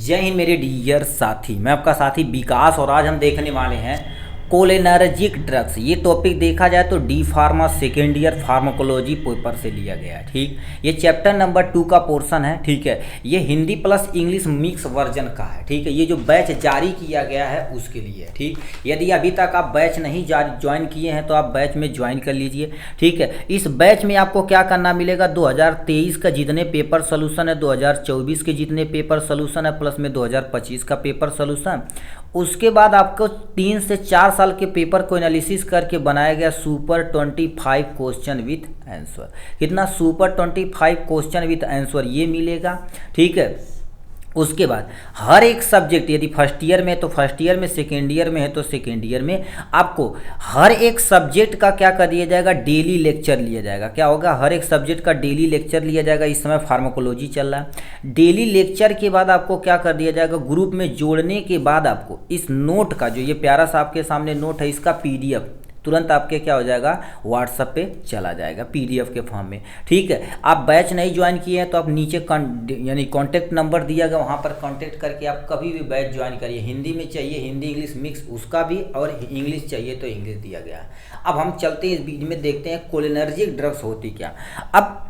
जय हिंद मेरे डियर साथी। मैं आपका साथी विकास और आज हम देखने वाले हैं कोलिनर्जिक ड्रग्स। ये टॉपिक देखा जाए तो D pharma second year pharmacology paper से लिया गया है। ठीक, ये चैप्टर नंबर 2 का पोर्शन है। ठीक है, ये Hindi plus English mix version का है। ठीक है, ये जो बैच जारी किया गया है उसके लिए। ठीक, यदि अभी तक आप बैच नहीं ज्वाइन किए हैं तो आप बैच में ज्वाइन कर लीजिए। ठीक है, इस बैच में आपको क्या करना मिलेगा, 2023 का जितने पेपर सोल्यूशन है, 2024 के जितने पेपर सोल्यूशन है, प्लस में 2025 का पेपर सोल्यूशन। उसके बाद आपको 3 से 4 साल के पेपर को एनालिसिस करके बनाया गया सुपर 25 क्वेश्चन विथ आंसर। कितना? सुपर 25 क्वेश्चन विथ आंसर ये मिलेगा। ठीक है, उसके बाद हर एक सब्जेक्ट, यदि फर्स्ट ईयर में तो फर्स्ट ईयर में, सेकेंड ईयर में है तो सेकेंड ईयर में, आपको हर एक सब्जेक्ट का क्या कर दिया जाएगा, डेली लेक्चर लिया जाएगा। क्या होगा? हर एक सब्जेक्ट का डेली लेक्चर लिया जाएगा। इस समय फार्माकोलॉजी चल रहा है। डेली लेक्चर के बाद आपको क्या कर दिया जाएगा, ग्रुप में जोड़ने के बाद आपको इस नोट का, जो ये प्यारा सा आपके सामने नोट है, इसका PDF तुरंत आपके क्या हो जाएगा, व्हाट्सएप पे चला जाएगा PDF के फॉर्म में। ठीक है, आप बैच नहीं ज्वाइन किए हैं तो आप नीचे यानी कॉन्टैक्ट नंबर दिया गया, वहाँ पर कॉन्टैक्ट करके आप कभी भी बैच ज्वाइन करिए। हिंदी में चाहिए हिंदी इंग्लिश मिक्स उसका भी, और इंग्लिश चाहिए तो इंग्लिश दिया गया है। अब हम चलते हैं इस बीच में, देखते हैं कोलिनर्जिक ड्रग्स होती क्या। अब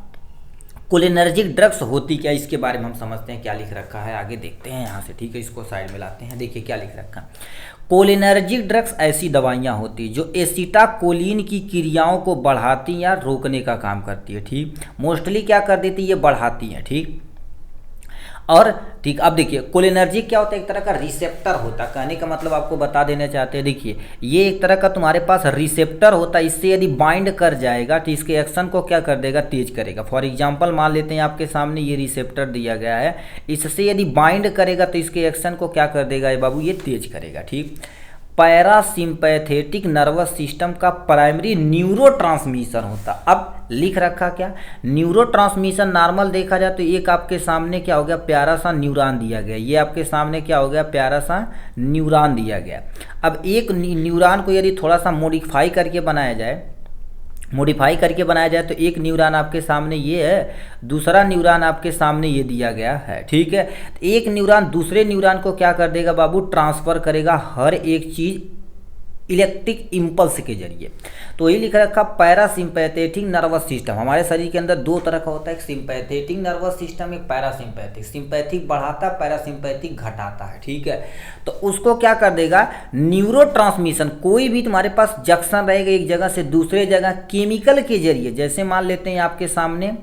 कोलिनर्जिक ड्रग्स होती क्या, इसके बारे में हम समझते हैं क्या लिख रखा है, आगे देखते हैं यहाँ से। ठीक है, इसको साइड में लाते हैं। देखिए क्या लिख रखा है। कोलिनर्जिक ड्रग्स ऐसी दवाइयाँ होती जो एसिटाकोलिन की क्रियाओं को बढ़ाती या रोकने का काम करती है। ठीक, मोस्टली क्या कर देती है, ये बढ़ाती है। ठीक, और ठीक, अब देखिए कोलिनर्जिक क्या होता है, एक तरह का रिसेप्टर होता है। कहने का मतलब आपको बता देना चाहते हैं, देखिए ये एक तरह का तुम्हारे पास रिसेप्टर होता है। इससे यदि बाइंड कर जाएगा तो इसके एक्शन को क्या कर देगा, तेज करेगा। फॉर एग्जांपल मान लेते हैं आपके सामने ये रिसेप्टर दिया गया है, इससे यदि बाइंड करेगा तो इसके एक्शन को क्या कर देगा ये बाबू, ये तेज करेगा। ठीक, पैरासिम्पैथेटिक नर्वस सिस्टम का प्राइमरी न्यूरोट्रांसमीटर होता। अब लिख रखा क्या, न्यूरोट्रांसमीशन नॉर्मल देखा जाए तो एक आपके सामने क्या हो गया, प्यारा सा न्यूरॉन दिया गया। ये आपके सामने क्या हो गया, प्यारा सा न्यूरॉन दिया गया। अब एक न्यूरॉन को यदि थोड़ा सा मॉडिफाई करके बनाया जाए तो एक न्यूरॉन आपके सामने ये है, दूसरा न्यूरॉन आपके सामने ये दिया गया है। ठीक है, एक न्यूरॉन दूसरे न्यूरॉन को क्या कर देगा बाबू, ट्रांसफ़र करेगा हर एक चीज़ इलेक्ट्रिक इम्पल्स के जरिए। तो ये लिख रखा पैरासिम्पैथेटिक नर्वस सिस्टम। हमारे शरीर के अंदर दो तरह का होता है, एक सिंपैथेटिक नर्वस सिस्टम, एक पैरासिम्पैथिक। सिंपैथिक बढ़ाता, पैरासिम्पैथिक घटाता है। ठीक है, तो उसको क्या कर देगा, न्यूरोट्रांसमिशन। कोई भी तुम्हारे पास जंक्शन रहेगा एक जगह से दूसरे जगह केमिकल के जरिए, जैसे मान लेते हैं आपके सामने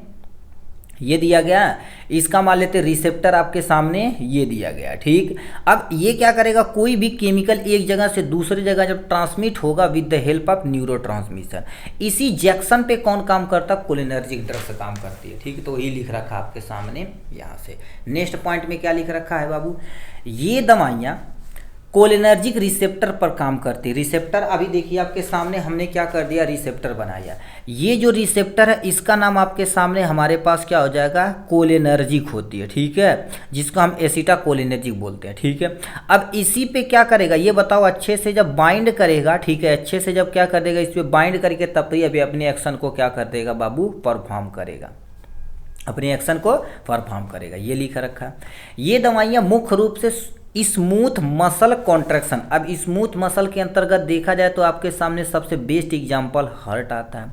ये दिया गया, इसका मान लेते रिसेप्टर आपके सामने ये दिया गया। ठीक, अब ये क्या करेगा, कोई भी केमिकल एक जगह से दूसरी जगह जब ट्रांसमिट होगा with the help of neurotransmission, इसी जंक्शन पे कौन काम करता, कोलिनर्जिक ड्रग्स काम करती है। ठीक, तो वही लिख रखा आपके सामने यहाँ से। नेक्स्ट पॉइंट में क्या लिख रखा है बाबू, ये दवाइयाँ कोलिनर्जिक रिसेप्टर पर काम करती है। रिसेप्टर अभी देखिए आपके सामने हमने क्या कर दिया, रिसेप्टर बनाया। ये जो रिसेप्टर है इसका नाम आपके सामने हमारे पास क्या हो जाएगा, कोलिनर्जिक होती है। ठीक है, जिसको हम एसिटाकोलिनर्जिक बोलते हैं। ठीक है, अब इसी पे क्या करेगा ये बताओ, अच्छे से जब बाइंड करेगा, ठीक है, अच्छे से जब क्या कर देगा, इस पर बाइंड करके तब ये अभी अपने एक्शन को क्या कर देगा बाबू, परफॉर्म करेगा, अपने एक्शन को परफॉर्म करेगा। ये लिख रखा है। ये दवाइयाँ मुख्य रूप से स्मूथ मसल कॉन्ट्रैक्शन। अब स्मूथ मसल के अंतर्गत देखा जाए तो आपके सामने सबसे बेस्ट एग्जांपल हार्ट आता है।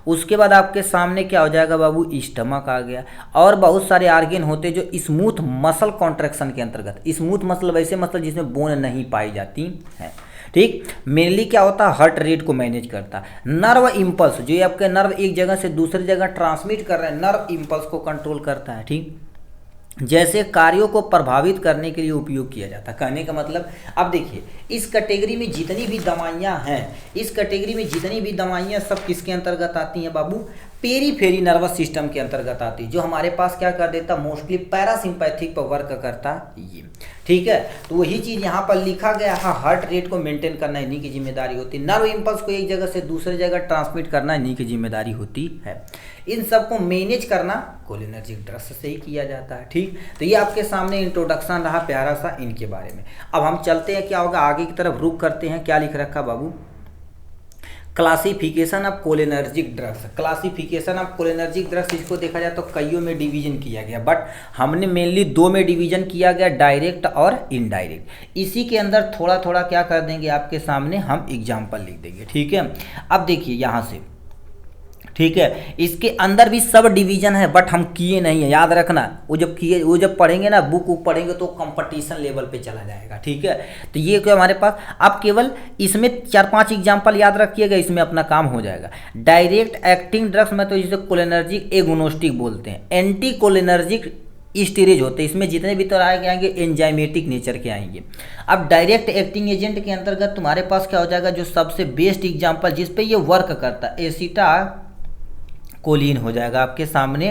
उसके बाद आपके सामने क्या हो जाएगा बाबू, स्टमक आ गया, और बहुत सारे आर्गन होते हैं जो स्मूथ मसल कॉन्ट्रैक्शन के अंतर्गत। स्मूथ मसल वैसे मसल जिसमें बोन नहीं पाई जाती है। ठीक, मेनली क्या होता है, हार्ट रेट को मैनेज करता है। नर्व इम्पल्स, जो ये आपके नर्व एक जगह से दूसरी जगह ट्रांसमिट कर रहे हैं, नर्व इम्पल्स को कंट्रोल करता है। ठीक, जैसे कार्यों को प्रभावित करने के लिए उपयोग किया जाता है। कहने का मतलब, अब देखिए इस कैटेगरी में जितनी भी दवाइयाँ हैं, इस कैटेगरी में जितनी भी दवाइयाँ सब किसके अंतर्गत आती हैं बाबू, पेरीफेरी नर्वस सिस्टम के अंतर्गत आती है, जो हमारे पास क्या कर देता, मोस्टली पैरासिम्पैथिक पर वर्क करता ये। ठीक है, तो वही चीज़ यहाँ पर लिखा गया है, हार्ट रेट को मेंटेन करना इन्हीं की जिम्मेदारी होती है। नर्व इम्पल्स को एक जगह से दूसरी जगह ट्रांसमिट करना इन्हीं की जिम्मेदारी होती है। इन सब को मैनेज करना कोलिनर्जिक ड्रग्स से ही किया जाता है। ठीक, तो ये आपके सामने इंट्रोडक्शन रहा प्यारा सा इनके बारे में। अब हम चलते हैं, क्या होगा आगे की तरफ रुख करते हैं। क्या लिख रखा बाबू, classification of cholinergic drugs, classification of cholinergic drugs, इसको देखा जाए तो कईयों में डिवीजन किया गया, बट हमने मेनली दो में डिवीजन किया गया, डायरेक्ट और इनडायरेक्ट। इसी के अंदर थोड़ा थोड़ा क्या कर देंगे आपके सामने हम एग्जाम्पल लिख देंगे, ठीक है। अब देखिए यहाँ से, ठीक है, इसके अंदर भी सब डिवीजन है बट हम किए नहीं है, याद रखना। वो जब पढ़ेंगे ना, बुक पढ़ेंगे तो कंपटीशन लेवल पे चला जाएगा, ठीक है। तो ये क्या हमारे पास, आप केवल इसमें 4-5 एग्जांपल याद रखिएगा, इसमें अपना काम हो जाएगा। डायरेक्ट एक्टिंग ड्रग्स में तो जिसे कोलिनर्जिक एगोनोस्टिक बोलते हैं, एंटी कोलिनर्जिक स्टेरेज होते हैं, इसमें जितने भी तरह के आएंगे एंजाइमेटिक नेचर के आएंगे। अब डायरेक्ट एक्टिंग एजेंट के अंतर्गत तुम्हारे पास क्या हो जाएगा, जो सबसे बेस्ट एग्जाम्पल जिसपे ये वर्क करता है, एसिटा कोलिन हो जाएगा आपके सामने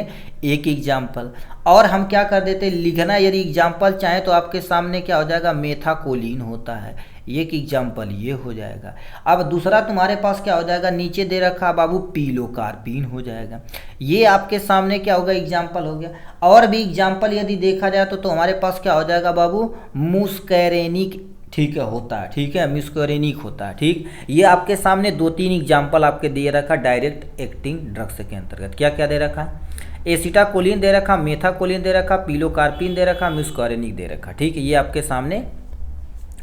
एक एग्जाम्पल। और हम क्या कर देते हैं, लिखना यदि एग्जाम्पल चाहे तो आपके सामने क्या हो जाएगा, मेथाकोलिन होता है, एक एग्जाम्पल ये हो जाएगा। अब दूसरा तुम्हारे पास क्या हो जाएगा, नीचे दे रखा बाबू पिलोकार्पिन हो जाएगा, ये आपके सामने क्या होगा, एग्जाम्पल हो गया। और भी एग्जाम्पल यदि देखा जाए तो हमारे पास क्या हो जाएगा बाबू, मुस्कैरेनिक, ठीक है, होता है, ठीक है, म्यूस्कैरेनिक होता है, ठीक। ये आपके सामने 2-3 एग्जाम्पल आपके दे रखा डायरेक्ट एक्टिंग ड्रग्स के अंतर्गत। क्या क्या दे रखा, एसिटाकोलिन दे रखा, मेथाकोलिन दे रखा, पिलोकार्पिन दे रखा, म्यूस्कैरेनिक दे रखा, ठीक है, ये आपके सामने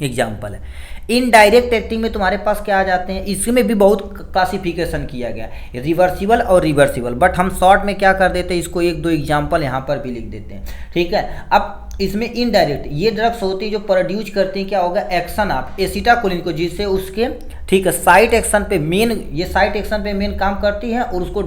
एग्जाम्पल है। इनडायरेक्ट एक्टिंग में तुम्हारे पास क्या आ जाते हैं, इसमें भी बहुत क्लासिफिकेशन किया गया, रिवर्सिबल और रिवर्सिबल, बट हम शॉर्ट में क्या कर देते हैं, इसको 1-2 एग्जाम्पल यहाँ पर भी लिख देते हैं, ठीक है। अब इसमें इनडायरेक्ट ये ड्रग्स होती है जो प्रोड्यूस करती हैं, क्या होगा, एक्शन ऑफ एसिटाकोलिन को, जिससे उसके, ठीक है, साइट एक्शन पे मेन, ये साइट एक्शन पे मेन काम करती है और उसको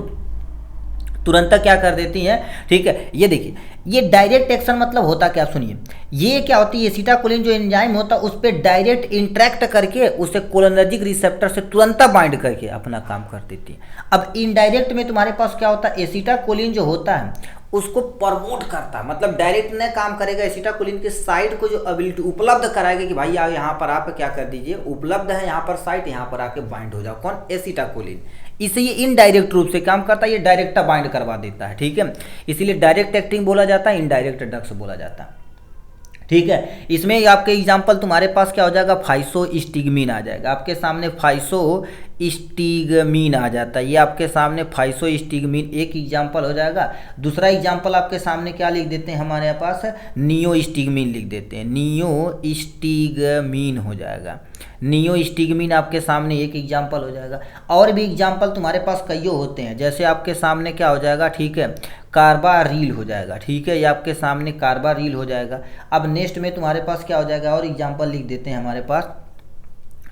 तुरंत क्या कर देती हैं, ठीक है। ये देखिए, ये डायरेक्ट एक्शन मतलब होता क्या, सुनिए, ये क्या होती है, एसिटाकोलिन जो एंजाइम होता है उस पर डायरेक्ट इंटरेक्ट करके उसे कोलिनर्जिक रिसेप्टर से तुरंत बाइंड करके अपना काम कर देती है। अब इनडायरेक्ट में तुम्हारे पास क्या होता है, एसिटाकोलिन जो होता है उसको प्रमोट करता है, मतलब डायरेक्ट न काम करेगा, एसिटाकोलिन के साइट को जो एबिलिटी उपलब्ध कराएगा कि भाई यहाँ पर आप क्या कर दीजिए, उपलब्ध है यहाँ पर साइट, यहाँ पर आके बाइंड हो जाओ, कौन, एसिटाकोलिन। इसे ये इनडायरेक्ट रूप से काम करता है, ये डायरेक्ट बाइंड करवा देता है, ठीक है, इसीलिए डायरेक्ट एक्टिंग बोला जाता है, इनडायरेक्ट ड्रग्स बोला जाता है, ठीक है। इसमें आपके एग्जाम्पल तुम्हारे पास क्या हो जाएगा, फाइसोस्टिगमीन आ जाएगा आपके सामने, फाइसोस्टिगमीन आ जाता है, ये आपके सामने फाइसोस्टिगमीन एक एग्जाम्पल हो जाएगा। दूसरा एग्जाम्पल आपके सामने क्या लिख देते हैं, हमारे पास नियोस्टिगमीन लिख देते हैं, नियोस्टिगमीन हो जाएगा, नियोस्टिगमीन आपके सामने एक एग्जाम्पल हो जाएगा। और भी एग्जाम्पल तुम्हारे पास कईयों होते हैं, जैसे आपके सामने क्या हो जाएगा, ठीक है, कार्बारील हो जाएगा, ठीक है, ये आपके सामने कार्बारील हो जाएगा। अब नेक्स्ट में तुम्हारे पास क्या हो जाएगा, और एग्जाम्पल लिख देते हैं हमारे पास,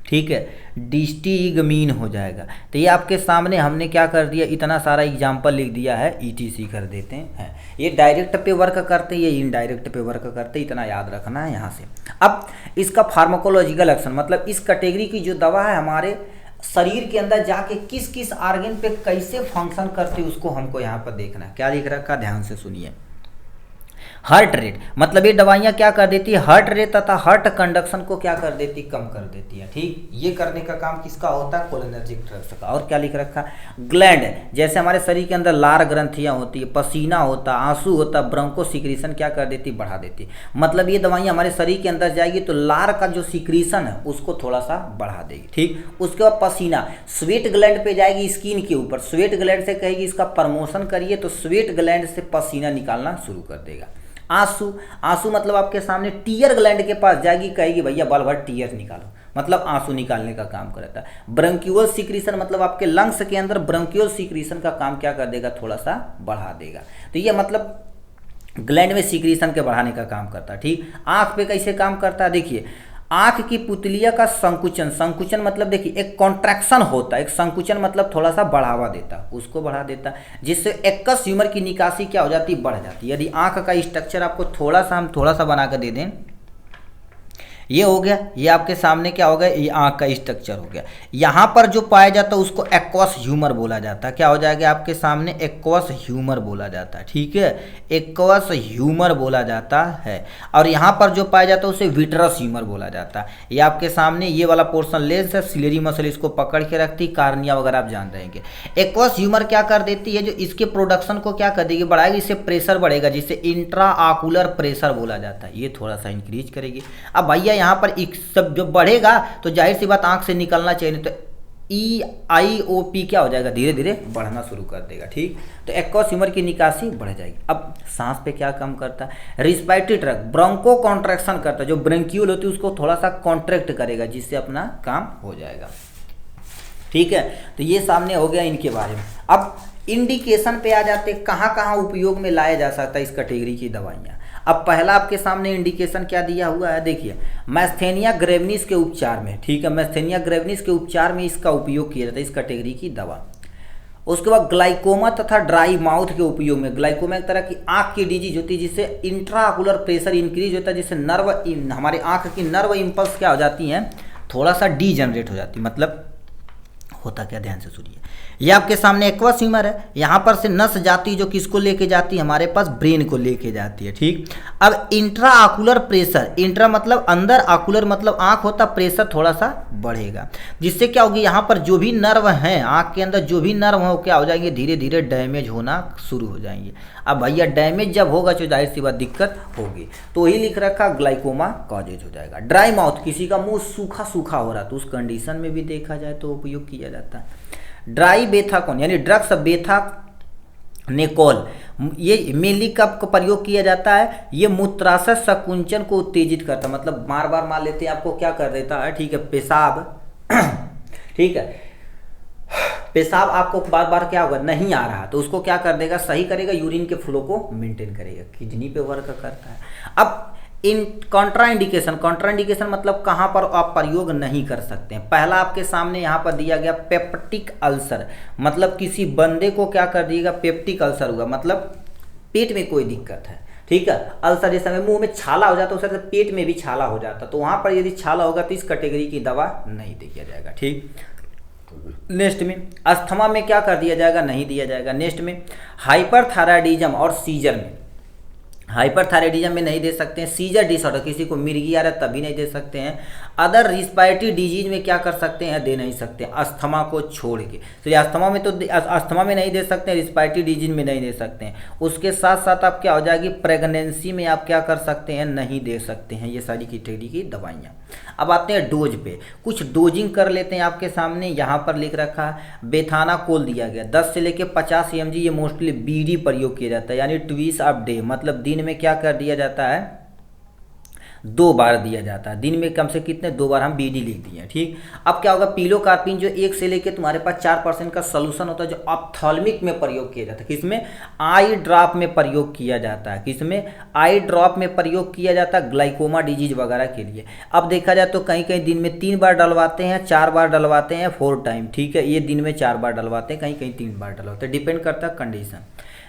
ठीक है, डिस्टिगमीन हो जाएगा। तो ये आपके सामने हमने क्या कर दिया, इतना सारा एग्जाम्पल लिख दिया है, ETC कर देते हैं। ये डायरेक्ट पे वर्क करते हैं, ये इनडायरेक्ट पे वर्क करते हैं, इतना याद रखना है यहाँ से। अब इसका फार्माकोलॉजिकल एक्शन, मतलब इस कैटेगरी की जो दवा है हमारे शरीर के अंदर जाके किस किस आर्गन पे कैसे फंक्शन करते, उसको हमको यहाँ पर देखना है। क्या लिख रखा, ध्यान से सुनिए। हार्ट रेट, मतलब ये दवाइयाँ क्या कर देती है, हार्ट रेट तथा हार्ट कंडक्शन को क्या कर देती, कम कर देती है, ठीक। ये करने का काम किसका होता है, कोलिनर्जिक ड्रग्स का। और क्या लिख रखा, ग्लैंड, जैसे हमारे शरीर के अंदर लार ग्रंथियाँ होती है, पसीना होता, आंसू होता, ब्रोंको सिक्रीशन क्या कर देती, बढ़ा देती। मतलब ये दवाइयाँ हमारे शरीर के अंदर जाएगी तो लार का जो सिक्रीशन है उसको थोड़ा सा बढ़ा देगी, ठीक। उसके बाद पसीना, स्वेट ग्लैंड पे जाएगी स्किन के ऊपर, स्वेट ग्लैंड से कहेगी इसका प्रमोशन करिए, तो स्वेट ग्लैंड से पसीना निकालना शुरू कर देगा। आंसू, आंसू मतलब आपके सामने टीयर ग्लैंड के पास जाएगी, कहेगी भैया बाल भर टीयर निकालो, मतलब आंसू निकालने का काम करता है। ब्रोंकियोल सिक्रीशन, मतलब आपके लंग्स के अंदर ब्रोंकियोल सिक्रीशन का काम क्या कर देगा, थोड़ा सा बढ़ा देगा। तो ये मतलब ग्लैंड में सिक्रीशन के बढ़ाने का काम करता है, ठीक। आंख पे कैसे काम करता है, देखिए, आंख की पुतलिया का संकुचन, संकुचन मतलब देखिए एक कॉन्ट्रैक्शन होता है, एक संकुचन मतलब थोड़ा सा बढ़ावा देता, उसको बढ़ा देता, जिससे एक्वस ह्यूमर की निकासी क्या हो जाती, बढ़ जाती है। यदि आंख का स्ट्रक्चर आपको हम थोड़ा सा बना कर दे दें, ये हो गया, ये आपके सामने क्या हो गया, ये आँख का स्ट्रक्चर हो गया। यहाँ पर जो पाया जाता है उसको एक्वस ह्यूमर बोला जाता है। क्या हो जाएगा आपके सामने, एक्वस ह्यूमर बोला जाता है, ठीक है, एक्वस ह्यूमर बोला जाता है। और यहाँ पर जो पाया जाता है उसे विट्रस ह्यूमर बोला जाता है। ये आपके सामने ये वाला पोर्शन लेंस है, सिलेरी मसल इसको पकड़ के रखती, कार्निया वगैरह आप जान रहेंगे। एक्वस ह्यूमर क्या कर देती है, जो इसके प्रोडक्शन को क्या कर देगी, बढ़ाएगी, इससे प्रेशर बढ़ेगा, जिससे इंट्रा आकुलर प्रेशर बोला जाता है, ये थोड़ा सा इंक्रीज करेगी। अब भैया यहाँ पर सब जब बढ़ेगा तो जाहिर सी बात आंख से निकलना चाहिए, तो EIOP क्या हो जाएगा, धीरे धीरे बढ़ना शुरू कर देगा। ठीक, तो एक्वस ह्यूमर की निकासी बढ़ जाएगी। अब सांस पे क्या काम करता है, रिस्पायरेटरी ट्रैक्ट ब्रोंको कॉन्ट्रैक्शन करता है, जो ब्रेंक्यूल होती है उसको थोड़ा सा कॉन्ट्रैक्ट करेगा, जिससे अपना काम हो जाएगा। ठीक है, तो ये सामने हो गया इनके बारे में। अब इंडिकेशन पे आ जाते, कहाँ कहाँ उपयोग में लाया जा सकता है इस कैटेगरी की दवाइयाँ। अब पहला आपके सामने इंडिकेशन क्या दिया हुआ है, देखिए मैस्थेनिया ग्रेविस के उपचार में। ठीक है, मैस्थेनिया ग्रेविस के उपचार में इसका उपयोग किया जाता है, इस कैटेगरी की दवा। उसके बाद ग्लाइकोमा तथा ड्राई माउथ के उपयोग में, ग्लाइकोमा एक तरह की आंख की डिजीज होती है जिससे इंट्राकुलर प्रेशर इंक्रीज होता है, जिससे नर्व हमारे आंख की नर्व इम्पल्स क्या हो जाती हैं, थोड़ा सा डीजनरेट हो जाती है। मतलब होता क्या, ध्यान से सुनिए। ये आपके सामने एक्वस ह्यूमर है, यहाँ पर से नस जाती जो किसको लेके जाती है, हमारे पास ब्रेन को लेके जाती है। ठीक, अब इंट्रा आकुलर प्रेशर, इंट्रा मतलब अंदर, आकुलर मतलब आंख होता, प्रेशर थोड़ा सा बढ़ेगा, जिससे क्या होगी, यहाँ पर जो भी नर्व हैं आंख के अंदर, जो भी नर्व हो क्या हो जाएंगे, धीरे धीरे डैमेज होना शुरू हो जाएंगे। अब भैया डैमेज जब होगा तो जाहिर सी बात दिक्कत होगी, तो ही लिख रखा ग्लाइकोमा कॉजेज हो जाएगा। ड्राई माउथ, किसी का मुंह सूखा सूखा हो रहा तो उस कंडीशन में भी देखा जाए तो उपयोग किया जाता है। ड्राई बेथाकोन यानी ड्रग्स बेथानेकोल, ये मेनली कब प्रयोग किया जाता है, ये मूत्राशय संकुचन को उत्तेजित करता है। मतलब बार बार मान लेते हैं आपको क्या कर देता है, ठीक है, पेशाब ठीक है, पेशाब आपको बार बार क्या होगा, नहीं आ रहा तो उसको क्या कर देगा, सही करेगा, यूरिन के फ्लो को मेंटेन करेगा, किडनी पे वर्क करता है। अब इन कॉन्ट्राइंडिकेशन, कॉन्ट्राइंडिकेशन मतलब कहाँ पर आप प्रयोग नहीं कर सकते हैं। पहला आपके सामने यहाँ पर दिया गया पेप्टिक अल्सर, मतलब किसी बंदे को क्या कर दिएगा, पेप्टिक अल्सर हुआ, मतलब पेट में कोई दिक्कत है। ठीक है, अल्सर जैसे मुंह में छाला हो जाता है उसे पेट में भी छाला हो जाता, तो वहाँ पर यदि छाला होगा तो इस कैटेगरी की दवा नहीं दिया जाएगा। ठीक, नेक्स्ट में अस्थमा में क्या कर दिया जाएगा, नहीं दिया जाएगा। नेक्स्ट में हाइपरथायराइडिज्म और सीजर में, हाइपरथायराइडिज्म में नहीं दे सकते हैं। सीजर डिसऑर्डर, किसी को मिर्गी आ रहा है तभी नहीं दे सकते हैं। अदर रिस्पायरेटरी डिजीज में क्या कर सकते हैं, दे नहीं सकते, अस्थमा को छोड़ के। तो ये अस्थमा में तो अस्थमा में नहीं दे सकते हैं, रिस्पायरेटरी डिजीज में नहीं दे सकते हैं। उसके साथ साथ आप क्या हो जाएगी, प्रेगनेंसी में आप क्या कर सकते हैं, नहीं दे सकते हैं ये सारी कैटेगरी की दवाइयाँ। अब आते हैं डोज पे, कुछ डोजिंग कर लेते हैं। आपके सामने यहाँ पर लिख रखा है बेथानाकोल दिया गया 10 से लेके 50 mg, ये मोस्टली बीडी प्रयोग किया जाता है, यानी ट्विस ऑफ डे, मतलब दिन में क्या कर दिया जाता है, 2 बार दिया जाता है। दिन में कम से कितने, 2 बार हम बीडी लिख दिए। ठीक, अब क्या होगा, पिलोकार्पिन जो 1 से लेके तुम्हारे पास 4% का सोल्यूशन होता है, जो ऑप्थेल्मिक में प्रयोग किया जाता है, किसमें, आई ड्रॉप में प्रयोग किया जाता है, किसमें, आई ड्रॉप में प्रयोग किया जाता है ग्लाइकोमा डिजीज वगैरह के लिए। अब देखा जाए तो कहीं कहीं दिन में 3 बार डलवाते हैं, 4 बार डलवाते हैं, 4 टाइम। ठीक है, ये दिन में 4 बार डलवाते हैं, कहीं कहीं 3 बार डलवाते हैं, डिपेंड करता है कंडीशन।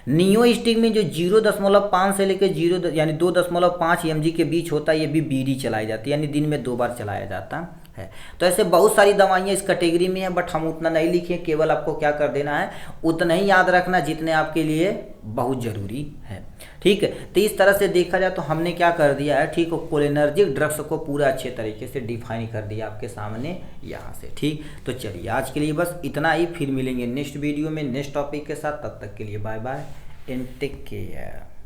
नियोस्टिक में जो 0.5 से लेकर 0 यानी 2.5 mg के बीच होता है, ये भी बीडी चलाई जाती है, यानी दिन में 2 बार चलाया जाता है। तो ऐसे बहुत सारी दवाइयाँ इस कैटेगरी में हैं, बट हम उतना नहीं लिखे, केवल आपको क्या कर देना है, उतना ही याद रखना जितने आपके लिए बहुत ज़रूरी है। ठीक है, तो इस तरह से देखा जाए तो हमने क्या कर दिया है, ठीक है, कोलिनर्जिक ड्रग्स को पूरा अच्छे तरीके से डिफाइन कर दिया आपके सामने यहाँ से। ठीक, तो चलिए आज के लिए बस इतना ही, फिर मिलेंगे नेक्स्ट वीडियो में नेक्स्ट टॉपिक के साथ, तब तक के लिए bye bye and take care.